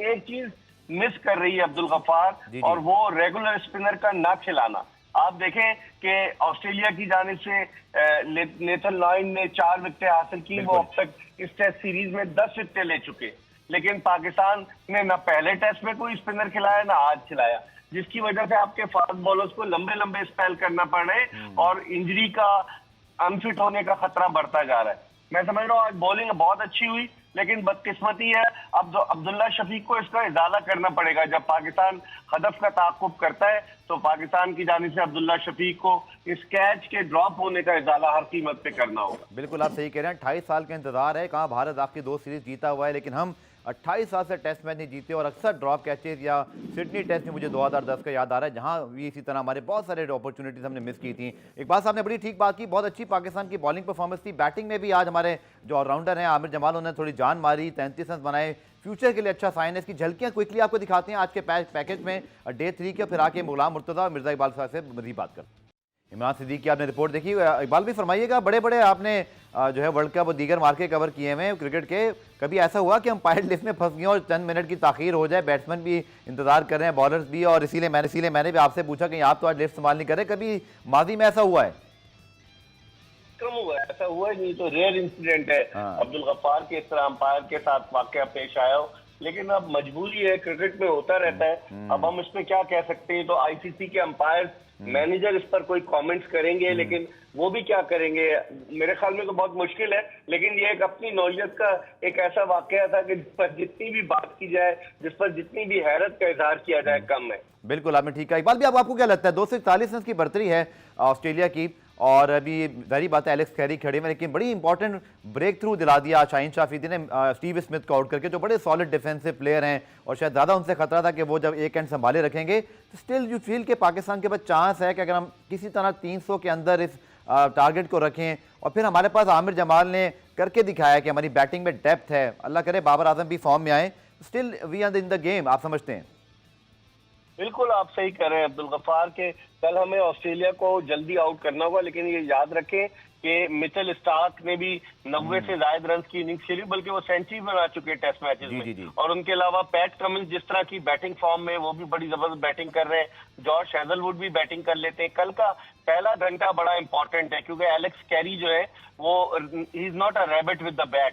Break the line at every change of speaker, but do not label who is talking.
एक चीज मिस कर रही है अब्दुल गफ्फार, और वो रेगुलर स्पिनर का ना खिलाना। आप देखें कि ऑस्ट्रेलिया की जानिब से नेथन लॉयन ने 4 विकेटें हासिल की, वो अब तक इस टेस्ट सीरीज में 10 विकेटें ले चुके। लेकिन पाकिस्तान ने ना पहले टेस्ट में कोई स्पिनर खिलाया ना आज खिलाया, जिसकी वजह से आपके फास्ट बॉलर्स को लंबे लंबे स्पेल करना पड़ रहे हैं और इंजरी का, अनफिट होने का खतरा बढ़ता जा रहा है। मैं समझ रहा हूँ आज बॉलिंग बहुत अच्छी हुई, लेकिन बदकिस्मती है अब अब्दुल्ला शफीक को इसका इजाला करना पड़ेगा। जब पाकिस्तान हदफ का ताक़ुब करता है तो पाकिस्तान की जानिब से अब्दुल्ला शफीक को इस कैच के ड्रॉप होने का इजाला हर कीमत पे करना होगा।
बिल्कुल आप सही कह रहे हैं, 28 साल का इंतजार है। कहाँ भारत आपकी 2 सीरीज जीता हुआ है, लेकिन हम 28 साल से टेस्ट मैच नहीं जीते और अक्सर ड्रॉप कैचेज, या सिडनी टेस्ट में मुझे 2010 का याद आ रहा है जहां भी इसी तरह हमारे बहुत सारे अपॉर्चुनिटीज हमने मिस की थी। इकबाल साहब ने बड़ी ठीक बात की, बहुत अच्छी पाकिस्तान की बॉलिंग परफॉर्मेंस थी। बैटिंग में भी आज हमारे जो ऑलराउंडर हैं आमिर जमाल, उन्होंने थोड़ी जान मारी, 33 रन बनाए, फ्यूचर के लिए अच्छा साइन है। इसकी झलकियां क्विकली आपको दिखाते हैं आज के पैकेज में डे 3 के, फिर आके गुलाम मुर्तज़ा और मिर्जा इकबाल साहब से मज़ीद बात करते हैं। इमरान सिद्दीकी की आपने रिपोर्ट देखी, इकबाल भी फरमाइएगा, बड़े बड़े आपने जो है वर्ल्ड कप और दीगर मार्के कवर किए हुए क्रिकेट के, कभी ऐसा हुआ कि अंपायर लिस्ट में फंस गए और चंद मिनट की ताखीर हो जाए, बैट्समैन भी इंतजार कर रहे हैं, बॉलर्स भी, और इसीलिए मैंने भी आपसे पूछा कि आप तो आज लिस्ट संभाल नहीं कर रहे, कभी माजी में ऐसा हुआ है?
कम हुआ है, ऐसा हुआ नहीं, तो रेयर इंसिडेंट है अब्दुल गफ्फार के इस तरह अंपायर के साथ वाकया पेश आया हो, लेकिन अब मजबूरी है, क्रिकेट में होता रहता है। अब हम इसमें क्या कह सकते हैं, तो आईसीसी के अंपायर मैनेजर इस पर कोई कमेंट्स करेंगे, लेकिन वो भी क्या करेंगे, मेरे ख्याल में तो बहुत मुश्किल है। लेकिन ये एक अपनी नौयत का एक ऐसा वाकया था कि जिस पर जितनी भी बात की जाए, जिस पर जितनी भी हैरत का इजहार किया जाए, कम है।
बिल्कुल आपने ठीक है। इकबाल भी, अब आपको क्या लगता है, 241 रन की बढ़तरी है ऑस्ट्रेलिया की, और अभी जारी बात है एलेक्स कैरी खड़े में, लेकिन बड़ी इंपॉर्टेंट ब्रेक थ्रू दिला दिया शाहीन शाफिदी ने स्टीव स्मिथ को आउट करके, जो बड़े सॉलिड डिफेंसिव प्लेयर हैं, और शायद ज़्यादा उनसे खतरा था कि वो जब एक एंड संभाले रखेंगे, तो स्टिल यू फील के पाकिस्तान के पास चांस है कि अगर हम किसी तरह 300 के अंदर इस टारगेट को रखें, और फिर हमारे पास आमिर जमाल ने करके दिखाया कि हमारी बैटिंग में डेप्थ है, अल्लाह करे बाबर आजम भी फॉर्म में आए, still we are in the game, आप समझते हैं?
बिल्कुल आप सही कह रहे हैं अब्दुल गफ्फार के, कल हमें ऑस्ट्रेलिया को जल्दी आउट करना होगा, लेकिन ये याद रखें कि मिचेल स्टार्क ने भी 90 से ज्यादा रन की इनिंग्स खेली, बल्कि वो सेंचुरी बना चुके हैं टेस्ट मैचेस में। और उनके अलावा पैट कमिंस जिस तरह की बैटिंग फॉर्म में, वो भी बड़ी जबरदस्त बैटिंग कर रहे हैं। जॉर्ज हैजलवुड भी बैटिंग कर लेते हैं। कल का पहला घंटा बड़ा इंपॉर्टेंट है, क्योंकि एलेक्स कैरी जो है वो he is not a rabbit with the bat,